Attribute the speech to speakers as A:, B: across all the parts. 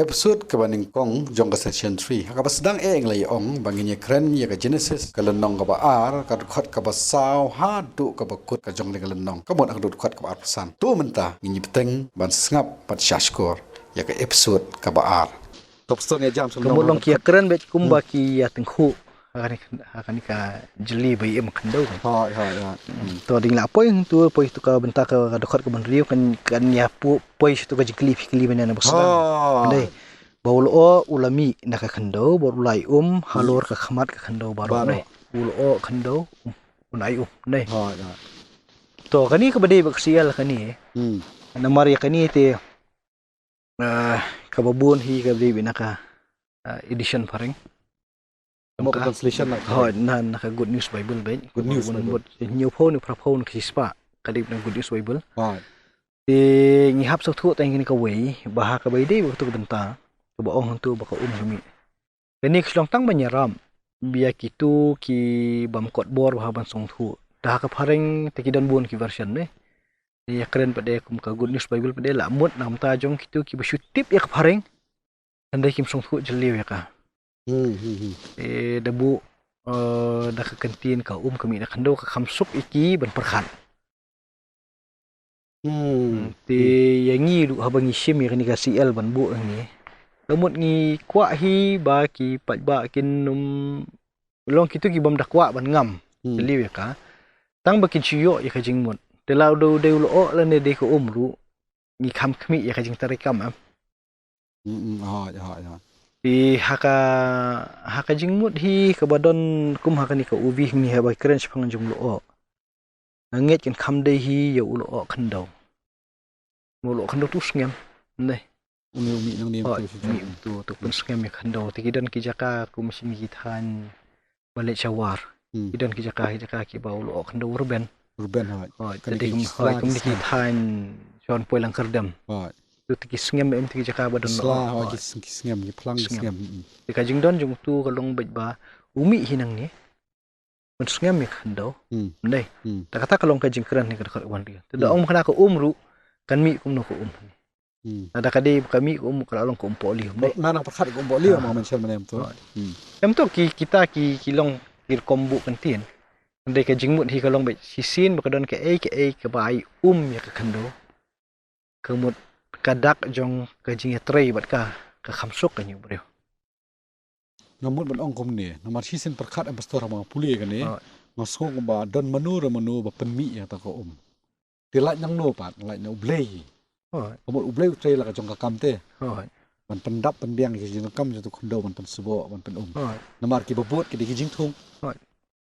A: Episode kebaning kong jong ke section 3 haka sedang lay ong banginya keren ya ke Jenesis ke lenong ke baar ka dukhat ke basau hadu ke bakut ke jong le ke lenong ka mon ak dukhat ke baar pesan tu mentah ngi peteng ban sngap pat syashkor ya ke episode ke baar top stone ya jam
B: sebelum long kia keren bet kumba ki ya tengku akan ka jeli bai em khandau
A: ha
B: to ding la poi tu ka bentar ka dukhat ke ban riu kan ya poi tu ka jikli fikli bena na basda dei baul ulami nak khandau bor ulai halor ka khamat ka khandau baru nei ul khandau unai nei to kani ka bade baksial kani namar ya kani te ka babun hi ka bade binaka edition paring
A: mo translation nak
B: nan ka good news bible ben good news new phone phone ki spa kadip na good news bible ti ngi hap thu tang ni ka wei bah ka bai dei tu benta to ba ong tu ba ka kami kani klong tang banyaram bia kitu ki bam kot bor bah ban song thu dah ka phareng te ki don bun ki version ne ya keren pade kum ka good news bible pade la mut nam ta jong kitu ki ba tip ya ka phareng andai kim song thu jeliu ya ka debu dah ke kantin ka kami nak khandau ka khamsuk iki ban perkhan ti yangi du habangi shim ya ni ka cl ban bu ni lemut ngi kwa hi ba ki pat ba kin num long kitu ki bam dakwa ban ngam liu ya ka tang ba kin chiyo ya ka jingmut te lau do de lo la ne de ko ru ngi kham khmi ya ka jing tarikam am
A: ha
B: di haka jingmut hi ka badon kum haka ni ka ubi ni ha ba kren chpang jum lo nget kin kham de hi ya ulo khandau mulo khandau tu sngem nei
A: umi nang ni
B: tu pun sngem ya khandau ti kidan ki jaka kum sim ki than balik shawar kidan ki jaka ki ba ulo khandau urban ha tadi kum ni ki than jon poi lang kerdam tu ki sngem em ti jaka badon
A: lo ki sngem ki plang sngem
B: ti ka jingdon jung tu ka long bet ba umi hinang ni men sngem mi khandau nei ta kata ka long ka jingkran ni ka wan dia tu da ong kana ka umru kan mi kum no ko ada kadi kami ka long ko poli
A: nang pakhat ko poli ma mention manem tu
B: em tu kita ki long kir kombu kantin andai ka jingmut hi ka long bet sisin ba kadon ka ka bai ya ka khandau kemut kadak jong ka jing trei bat ka khamsuk ka nyu breu
A: ngamut ban ong kom ni namar sisin perkhat am pastor ma puli ka ni ngasong ba don manu ba penmi ya ta ko tilai nang no pat lai no blei komut ublei trei la ka jong ka kam te man pendap pendiang ki jing kam tu khondo man pen subo man pen namar ki babot ki di jing thung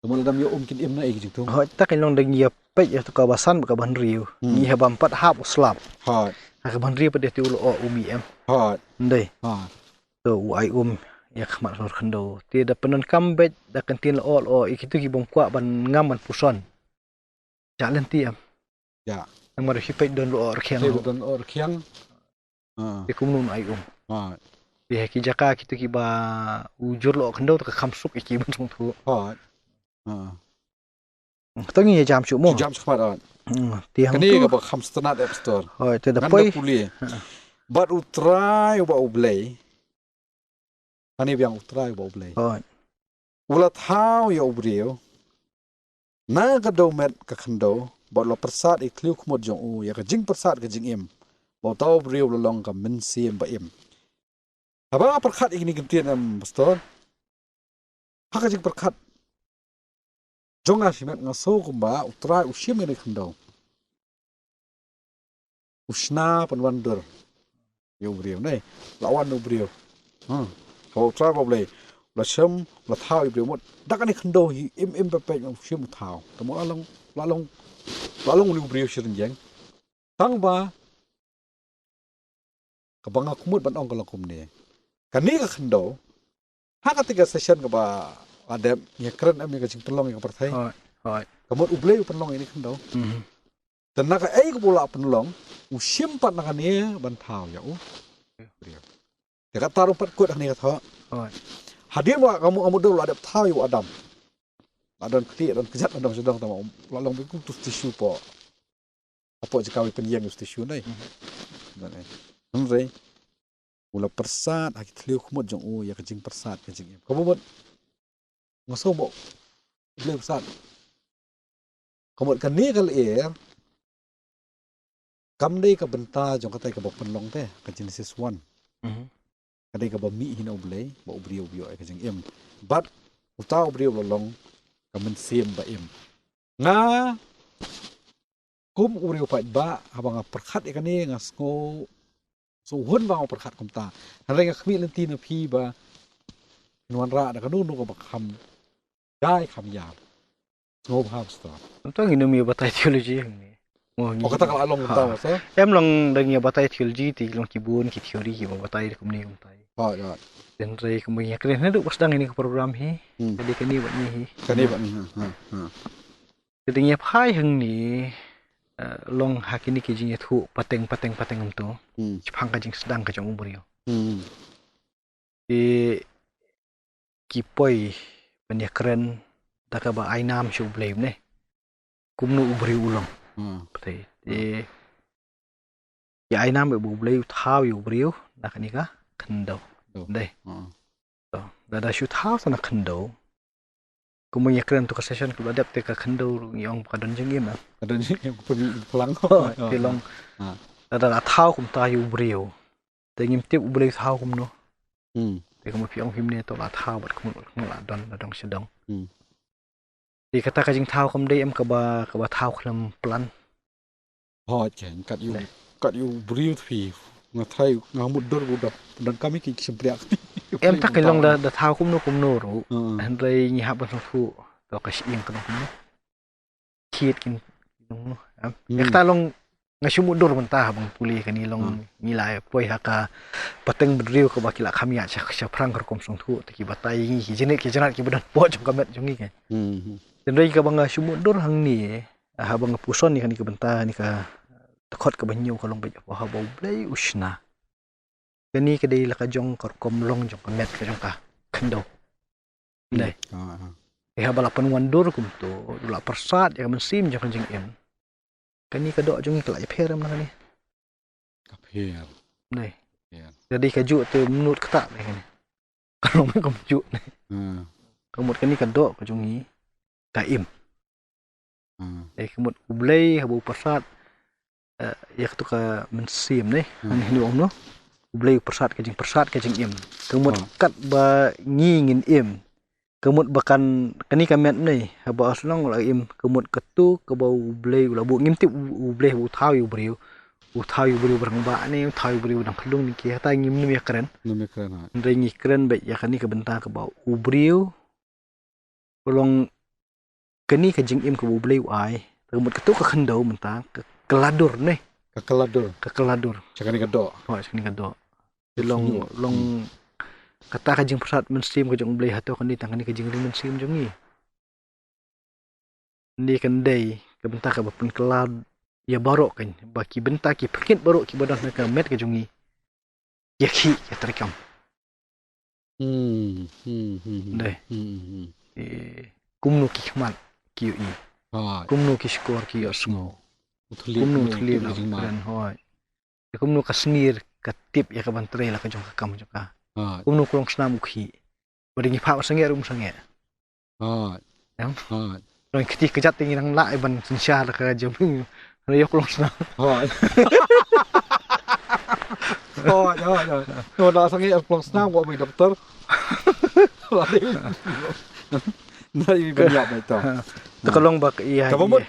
A: komut dam yo kin im na ki jing thung
B: ta kan long dang ya pe ya tu ka basan ka ban riu ni ha bam pat hap slap ka ban riu pade tu lo umi em ndai to ai ya khamat lor khando ti da penon kambet da kantin lo ikitu ki bong kwa ban ngam ban puson jalan ti am
A: ya
B: namar hi pe don lo
A: khiang
B: ti kum nun ai ti ki jaka kitu ki ba ujur lo khando ta khamsuk iki ban song thu to ngi ya jam chu mo
A: jam khmat
B: ti hang
A: tu ka ba khamstana app store
B: te da poi
A: bat utrai ba ublei ani biang utrai ba ublei ula thau ya ubriu na ka do met ka khando ba lo prasad ikliu khmot jong ya ka jing prasad ka jing em ba taw ubriu lo long ka min sim ba em aba prakhat igni gimtian am pastor haka jing prakhat jonga simet ngaso kumba utrai ushim ni khando usna panwandor yo ubriu nei lawan ubriu ho tra boble la sham la thau ibre mot dakani khando hi em pe shim thau to mo la long lu brio shirin jeng tang ba ka banga kumut ban ong ka kum ne kani ka khando ha ka tiga session ka ba adem ya kran am ka jing tolong ya parthai kamut uble panlong ini khando tenaka ko bola panlong ushim pat nakani ban thau ya brio ya taruh pat kut ni ka tho hadir wa kamu dulu ada tahu Adam Adon kli adon kejat adon sedang tama lalong bi tu tisu po. Apo jika wi penjang tisu nai. Dan Andre ula persat haki tliu khmut jong ya kejing persat kejing. Kamu buat ngaso bo. Beli persat. Kamu kan ni kal kam dei ka benta jong katai ka bo penlong teh ka Jenesis 1. Kadai ka ba mi hina ublei ba ubrio ka jeng but utau ubrio lolong ka men sim ba nga kum ubrio pa ba habang perkhat ikani nga sko so hun ba perkhat kum ta hale nga khmi lenti na phi ba nuan ra da kanu nu ka kham dai kham ya ngob ham sta
B: Tentang ini mi batai teologi ni.
A: o kata kala long ta so
B: Em long dengi batai teologi ti long kibun ki teori ki batai kum ni kum tai.
A: ya
B: Dan rei kum ya kren hendak pas dang ini ke program hi. Jadi kani buat ni hi.
A: kani ba ni
B: Jadi nya phai hang ni long hakini ki jing thu pateng tu. Chphang ka jing sedang ka jong umur yo. Di kipoi benya keren tak ba ainam shu blame ne. Kumnu ubri ulang. Betul. Ya ainam bu blame thau yu briu nak ni ka khandau. Deh. Dah shu thau sana khandau. Kumnya keren tu session ku adap te ka khandau yang kadon jeng im.
A: Kadon jeng pulang
B: Tilong. Dah thau kum ta yu briu. Te ngim tip ubri thau kum no. Te kum piang him ne to la thau bat kum la dong sedang. Di kata ka jing thau kum dei em ka ba thau khlam plan.
A: Chen kat yu briu phi nga thai nga mudur budak dan kami ki sempriak
B: Em tak kelong dah thau kum no ru han rei ni hab ban thu to ka siing kan no kiet kin no em ta long nga sumudur mentah bang puli kan ni long nilai poi haka pateng bedriu ka bakila khamia cha prang kom song thu ki batai ni ki jenat ki badan po jong kamet jong ni kan dan rei ka bang sumudur hang ni bang puson ni kan ki benta ni ka takot ka banyu ka long ba ha bau blai usna kani ka dei la ka jong kor kom long jong kamet ka jong ka khando dai ha bala pan wandur kum tu la persat ya mensim jong jeng em kani ka do jong ka la pher am ni
A: ka pher
B: dai jadi ka ju tu menurut kata ni kan kalau kum ju ni kemut kani ka do ka jong ni ka im kemut ublei ha bau persat ya tu ka mensim ni ni om no ublei persat ka jing im kemut kat ba ngin im kemut bakan kani kamet ni ba aslong la im kemut ketu ke bau ublei la bu ngim ti ublei bu thau yu briu berang ba ni thau yu briu dang khlung ni ki ta ngim ni keren
A: ha
B: ndai ngi keren ba ya kani ka benta ka bau ubriu long kani ka jing im ka ublei ai kemut ketu ka khandau menta keladur ni kekeladur
A: cakani ka do
B: cakani ka do long kata ka jing persat mensim ka jong blei hato kan ni tangani ka jing mensim jong ni kan dei ka benta ka bapun kelad ya barok kan baki benta ki phikit barok ki badan ka met ka jong ni ya ki ya terikam dei kumnu ki khmat ki yu kumnu ki skor ki asmo kumnu thli la kan hoi kumnu kasmir katip ya ka bantre la ka jong ka kam jong ka kumnu kurang senam ukhi beringi phao sange rum sange em rồi khi cái chặt tình đang lại bằng sinh xa là cái giống như nó yok long senam
A: rồi đó sange long senam của mình dokter Nai banyak itu.
B: Terkolong bak iya.
A: Kamu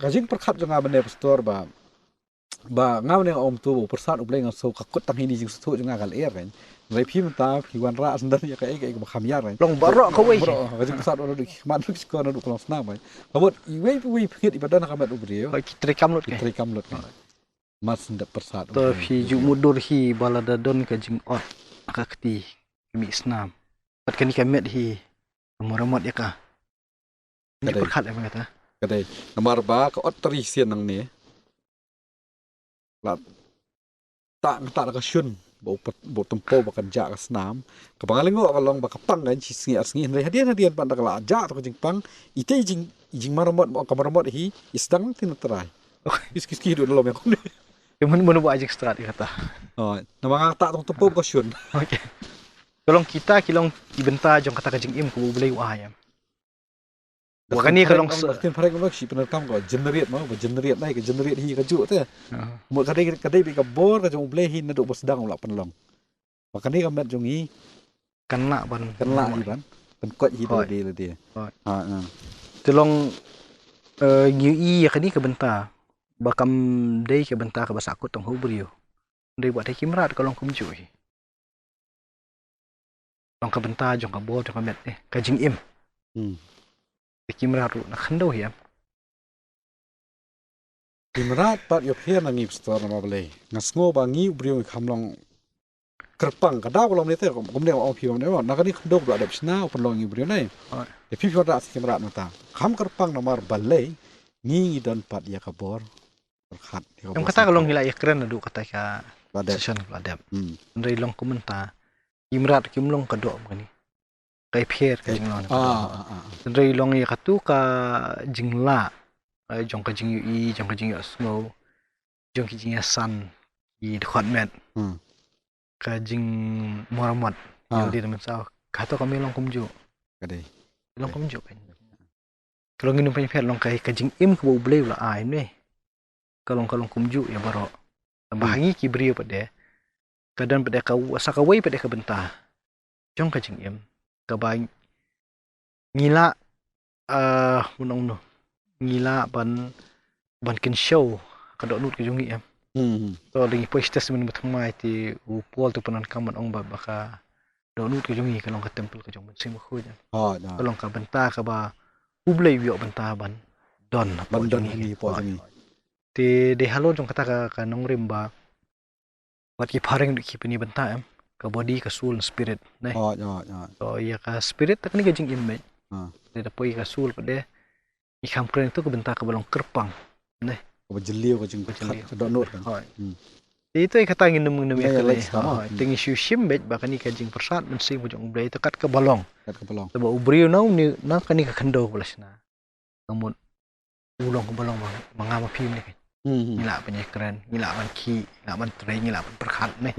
A: kajing perkat jangan benda pastor ba ngau ne om tu persat ubleng so kakut tang ini jing su jangan kal kan. Nai pi menta pi wan ra sendan ya kai kham yar kan.
B: Long barok ka wei.
A: Kajing persat ono dik man dik ko ono long senam kan. Kamu wei phit ibadan kamet ubrio.
B: Trikam lut
A: kan. Mas sendat persat.
B: To pi ju mudur hi balada don kajing ot akakti mi snam. Pat kani kamet hi Muramat ya kah? Ini perkat apa kata?
A: Kadai, nomor ba ka otrisian nang ni. La tak ka shun bau tempo bekerja ke senam kebangalan gua kalau bakapang kan singi hadian pada kalau aja atau jingpang itu jing marmot kamar marmot hi isdang tin terai kis do lom yang kone
B: Kemun mun buat ajak strat kata.
A: oh nama ngata tong tempo ko syun
B: Okey. Kalau kita kilong ibenta jong kata kajing im ku boleh wa ayam. Bukan ni kalau
A: tin parek ngok si penerkam ko generate mau generate naik ke generate hi ke juk tu mo kadai bi ka bor ka jong boleh hi naduk sedang ulah penlong makan ni kamet jong hi
B: kena ban
A: hi ban pen kot hi le dia ha
B: Tolong ngi kan ni ke benta. Bakam dei ke benta ke basa aku tong hubrio. Dei buat kimrat kalau kum cui. Long ke benta jong ka bor jong ka met kajing im. Kimrat nak khando ya.
A: Kimrat pat yo phe na ngip store ma bale ngasngo ba ngi brio khamlong kerpang kada kolom ni te kom ne om phiom ne na kani khndo ba dap sna upon long ngi brio nai e phi phi da si kimrat mata kham kerpang na mar bale ngi don pat ya ka bor khat
B: Yang kata kalau ngila ya keren adu kata ka
A: badap
B: session badap. Ndai long komenta. Kimrat kimlong kadok kan ni. Kai pher ka jinglon. Ndai long ya katu ka jingla. Jong ka jing yu jong ka jing snow. Jong ki jing san i khot met. Ka jing moramat. Yang di teman sao. Kata kami long kumju.
A: kadai
B: Long kumju kan. Kalau nginum pher long kai ka jing im ku boleh la ai ni. Kalau kumju ya baro. Bahangi ki brio pada. Kadang pada kau sakawai pada kebentah. Jong ka jing im. Ka bang ngila unong no. Ngila ban kin show kadok nut ke jongi em. So lagi postes men betang mai ti upol tu penan kaman ong ba baka donut ke jongi kalong ka temple ke jong sim khu ja. Kalong ka bentah ka ba ublei bio bentah ban don
A: ni po jongi.
B: Ti de halo jong kata ka nong rimba wat ki pareng ki peni bentah em ka body ka soul spirit nai. So ya ka spirit tak ni ka jing im me. De da poi ka soul ko de i kham kren tu ka bentah ka balong kerpang nai.
A: Ka bajeliu ka jing ka donut kan.
B: Itu kata ngin nemu ya kale. Tingi shim bet ba kani ka jing persat men sing jong ublei kat ka balong. Ba ubrio nau ni na kani ka khando belasna. Namun ulong ka balong mangama phim ni. Ngila punya keren, ngila ban ki, ngila ban tray, ngila ban perkhat ni.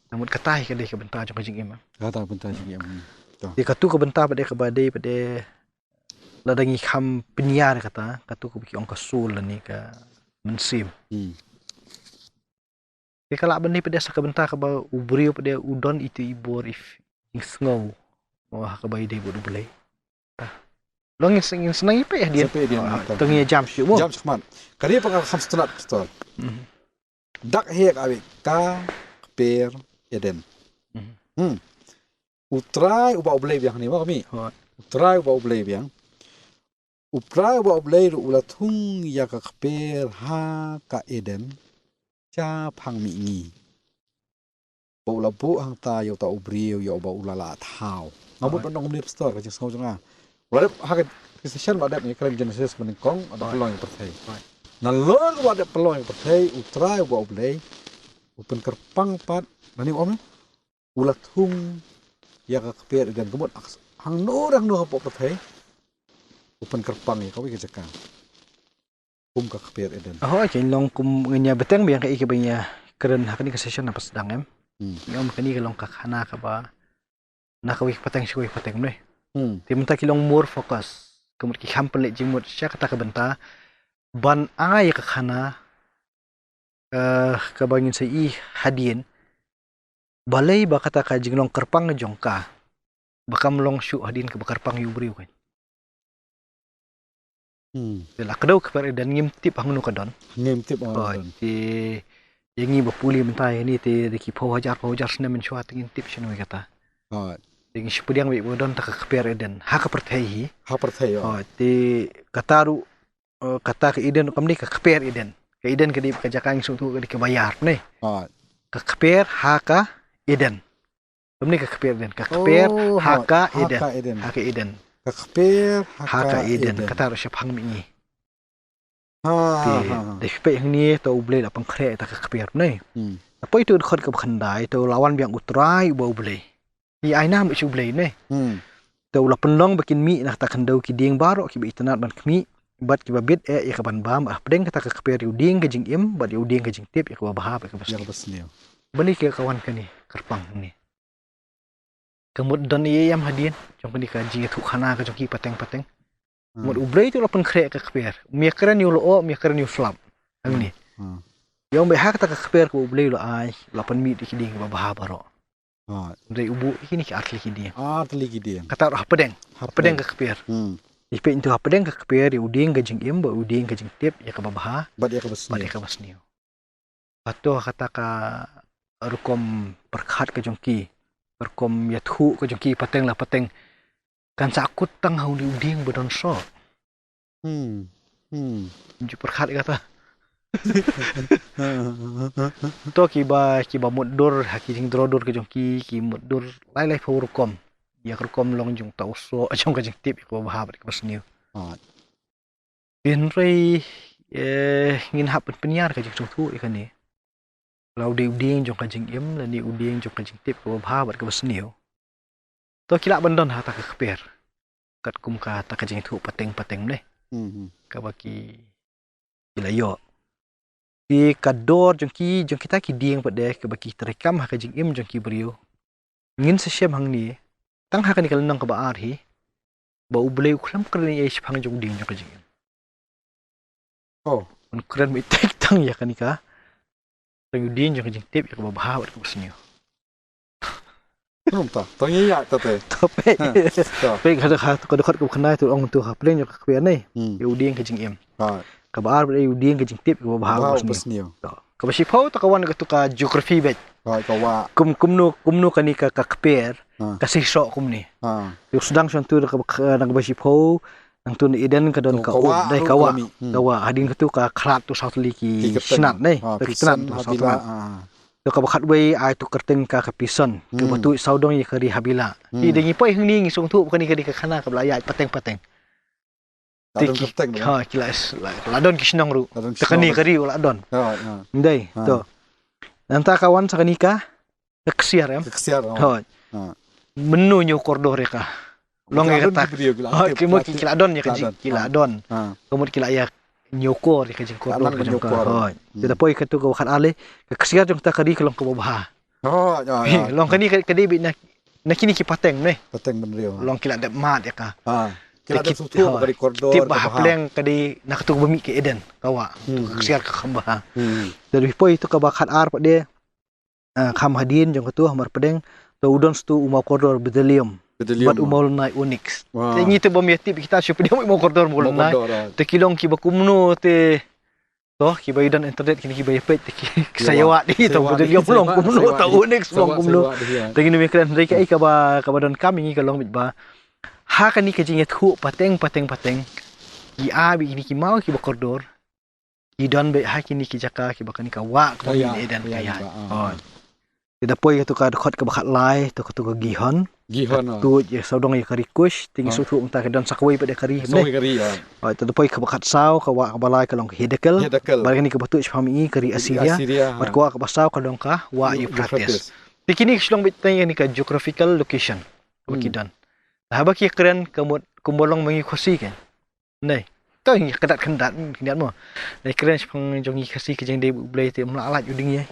B: Namun katai ka dei ka bentah jong ka jing im.
A: Kata bentah jing im.
B: Di katu ka bentah pada ka badai pada ladangi kham bniah kata, katu ka biki ong ka sul ni ka mensim. Di kala ban ni pada sa ka bentah ka ba ubrio pada udon itu ibor if snow. Wah ka bai dei bodu boleh. Long ingin senang ipe ya dia. Tengah jam syu mo.
A: Jam seman. Kali pengal kham strat stol. Dak hek awi ka per eden. Utrai uba ublei biang ni kami. Utrai uba ublei biang. Utrai uba ublei ulatung ya ka per ha ka eden. Cha phang mi ngi. Ba ula bu hang ta yo ta ubrio yo ba ulala thau. Ngabut nong ni stol ka jeng jonga. Wala hakat session badap ni kali Jenesis meningkong ada peluang yang pertai. Nalor badap peluang yang pertai utrai wa oblei upen kerpang pat nani om ulat hung ya ka keper dan kemut hang no apa pertai upen kerpang ya kau ke jakang. Ka keper eden.
B: Oh, chen long kum ngenya beteng biang ka ikibanya keren hakani ka session apa sedang em. Ngom kani ka long ka khana ka ba nakawik pateng syuwi pateng noi. Ti minta kilong more fokus. Kemudian ki kham pelik jimut sya kata ka benta ban angai ka khana ka bangin sei hadien balai ba kata ka jinglong kerpang jongka bakam long syu hadin ka kerpang yu briu kan. Dela kedau ka per dan ngimtip hangnu ka don.
A: Ngimtip
B: ti yangi bapuli benta ni ti ki phawajar sna men syua ngintip syanu kata. Dengan sepudiang baik bodon tak keper eden hak pertai ti kataru kata ke eden kam ni ke keper eden ke eden ke di kejakang sutu ke bayar ni keper hak eden kam ni ke keper eden ke keper hak eden
A: ke keper
B: hak eden kataru syapang mi ti de pe yang ni tau boleh lapang kre tak keper ni Apa itu dekat ke khandai tu lawan biang utrai bau boleh. Ni ai nam isu boleh ni. Tu la penlong bikin mi nak tak khandau ki ding baro ki bi tanat ban kmi bat ki babit ya ka ban bam pedeng kata ke per uding ke jing im bat uding ke jing tip ya ka bahap ke bas.
A: Ya basniu.
B: Bani ke kawan ka ni kerpang ni. Kemud don ye yam hadien jong ni ka jing thu khana ka jong ki pateng. Mud ublei tu la pen krek ke per. Mi keren yu lo mi keren yu flap. Ang ni. Yang behak tak ke per ko ublei lo ai la pen mi di ki ding ka bahap baro. Dari ubu ini ke atli ki dia.
A: Atli ki dia.
B: Kata pedeng. Pedeng ke keper. Ipe itu pedeng ke keper di uding ke jing im, uding ke jing tip ya ke babaha.
A: Bat ya ke basniu.
B: Bat ya ke basniu. Patu kata ka rukom perkhat ke jongki. Rukom ya thu ke jongki pateng lah pateng. Kan sakut tang hau di uding bedon so. Ju perkhat kata. To kiba mudur haki jing drodor ke jongki ki mudur lai rukom. Ya rukom long jong tau so jong ka jing tip ko bahab ke basniu. Bin rei ngin hap penyiar ka jing thu ikan ni. Lau di uding jong ka jing im la ni uding jong ka jing tip ko bahab ke basniu. To kila bandon ha ta ke keper. Kat kum ka ta ka jing thu pateng ne. Ka baki kila yo. Di kador jong kita ki dieng pada ke baki terekam ha ka jing im jong ki brio. Ngin sesem hang ni tang ha ka ni kalnang ka baar hi. Ba ublei uklam kren ye shphang jong ding jong ka jing. On kren mi tek tang ya ka ni ka. Tang ding jong ka jing tip ya ka ba ke basniu.
A: Belum ta. Tang ye ya ta te.
B: Tope. Pe ka dekat ke khandai tu ong tu ha pleng jong ka kwen ni. Yu ding ka jing im. Ka baar yu ding ka jing tip ka ba ke basniu. Ka basi pau ta kawan ka tu ka geography bet.
A: Ka wa.
B: Kumnu ka ni ka keper. Kasih sok kum ni. Yung sedang contoh nang basi pau nang tu ni iden ka don ka dai kawa hadin ka tu ka khrat tu south liki snat nei kitan tu south tu ka bakhat wei ai tu kerteng ka pison ke batu saudong ye kari habila i dengi pai hang ni sung tu ka ni ka khana ka belaya pateng ha kila ladon kisnong ru tekani kari ladon ndai tu nanta kawan sakani ka keksiar em menu nyo koridor ka long ya kata kimut kila don ya kajing kila don kemut kila ya nyokor ya kajing koridor ka jong ka kita poi ka tu ka khat ale ka kesiar jong ta kadi ka long ka babaha long kani kadi bi na kini ki pateng ne
A: pateng benrio
B: long kila dap mat ya ka
A: kila ada sutu dari koridor
B: tip bah pleng kadi nak tu bemi ke eden kawa kesiar ka khamba dari poi tu ka bakhat ar pa dia kham hadin jong ka tu hamar pedeng tu udon stu umau koridor bedelium bat umau nai onyx tengi tu bom yatip kita syup dia umau koridor mul nai te kilong ki bakumno te to ki bayudan internet kini ki bayapet ki sayawa di to bedelium long kumno ta onyx long kumno tengi ni keren mereka ka ba don kami ka long ba ha kan ni ka jing thu pateng ki a bi ni ki mau ki ba koridor ki don be ha kini ki jaka ki bakani ka wa ko ni edan kaya Tidak poi tu ka dekat ke bakat lai tu ka gihon tu je saudong ye kari kush tingi sutu unta ke don sakwai pada kari ne tu poi ke bakat sau ka wa ka balai ka long hedekel bagi ni ke batu shami kari asiria mat ko ka basau ka dong ka wa euphrates tikini slong bitai ni ka geographical location bakidan ha baki keren kumbolong mengi khosi ke nei tu ni kedat kendat mo nei keren spang jongi khasi ke jeng de blai te mlalat uding ye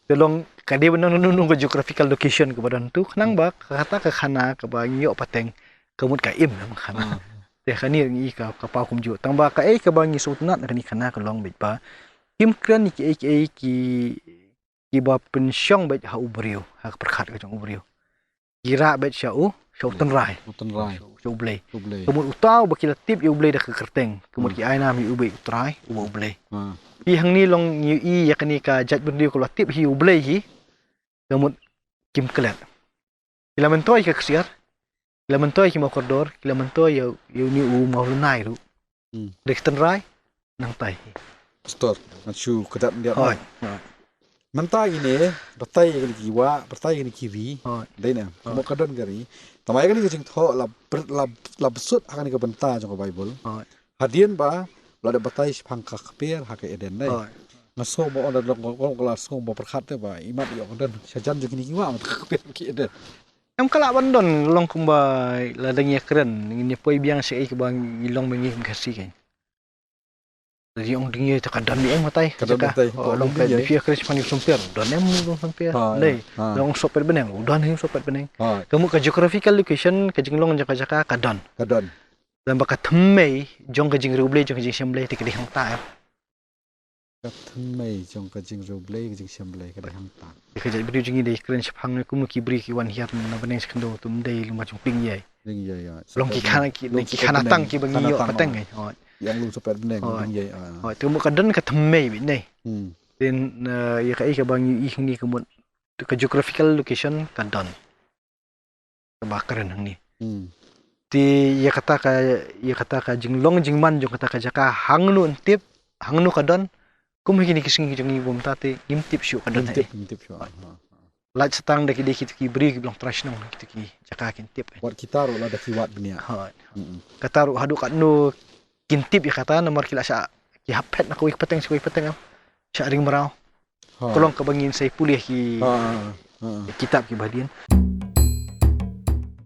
B: Tolong kadi benang nunung ke geographical location ke badan tu kenang ba kata ke khana ke ba ngiok pateng kemut ka im nang khana te khani ngi ka pau kum ju tang ba ka ke ba ngi sutnat kani khana ka long bit ba kim kran ki ba pensyong bet ha ubrio ha perkhat ka jong ubrio kira bet syau ten rai ublei kemut utau ba kila tip ublei dak kerteng kemut ki aina mi ubei utrai ublei I hang ni long i ya kani ka jat bendiu ko tip hi ublei hi kemut kim kelat kila mentoi ka kesiar kila mentoi ki mau koridor kila mentoi you ni mau lunai ru dek tenrai nang tai
A: store machu kedat dia mentai ini betai ni kiwa betai ni kiri dai na mau kadon gari tamai kan ni jing tho la besut akan ni ka benta jong bible hadian ba la da betai phang ka kper ha ka eden dai ngaso mo ada long kelas so mo perkat te ba imat yo dan sajan jo kini kiwa mat ki de
B: Em kala bandon long kumbai la dang ya keren ni poi biang sei ke bang ilong mengi kasi kan. Jadi ong dingi ta kadan ni eng matai. Long pe di fia kres pani sumpir. Don em long sumpir. Nei, long sopet beneng. Udan hi sopet beneng. Kamu ka geographical location ka jinglong jaka kadan. Dan baka thmei jong ka jing ruble jong ka jing semble ti ka di hang ta.
A: Thmei jong ka jing ruble ka jing semble ka di hang ta.
B: Ka jadi beri jing dei kren siphang ku mu ki bri ki wan hiat na beneng skendo tum dei luma jong ping ye.
A: Ya.
B: Long ki khana tang ki bang yo pateng ai.
A: Yang lu sopet beneng ping ye.
B: Tu mu kadan ka thmei bi nei. Then ya ka bang i ni kemut ka geographical location kadan. Ka bakaren hang ni. Ti ya kata ka jinglong jingman jong kata ka jaka hang nu tip hang nu kadan kum hini kising jong ni bom ta te ngim tip shu kadan ai.
A: Tip shu.
B: Laj setang dak ki ki bri ki blong trash nong ki jaka kin tip.
A: Wat kita ro la dak kiwat bniah.
B: Kata ro hadu kat nu kin tip ya kata nomor kila sa ki hapet nak kuik peteng am. Sa ring merau. Kolong ka bangin sai pulih ki kitab ki badian.